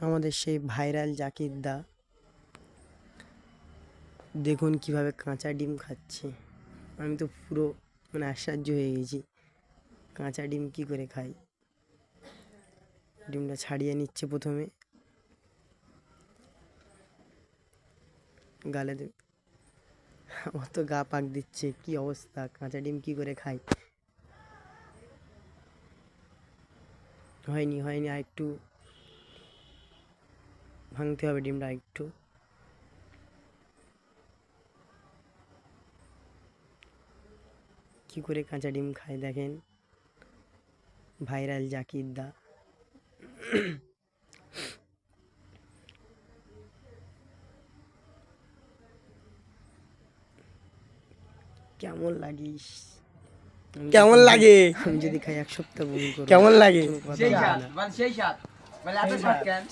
আমাদের সেই ভাইরাল জাকির দা দেখুন কিভাবে কাঁচা ডিম খাচ্ছে। আমি তো পুরো আশ্চর্য হয়ে গেছি, কাঁচা ডিম কি করে খাই। ডিমটা ছাড়িয়ে নিচ্ছে প্রথমে, গালে অত গা পাক দিচ্ছে, কি অবস্থা, কাঁচা ডিম কি করে খাই। হয়নি আর একটু ভাঙতে হবে ডিমটা একটু। কি করে কাঁচা ডিম খায় দেখেন ভাইরাল জাকির দা। কেমন লাগিস, কেমন লাগে? আমি যদি খাই 1 সপ্তাহ বমি করবো। কেমন লাগে? কোনো কথা হবে না। সেই সাত, মানে এত সাত কেন?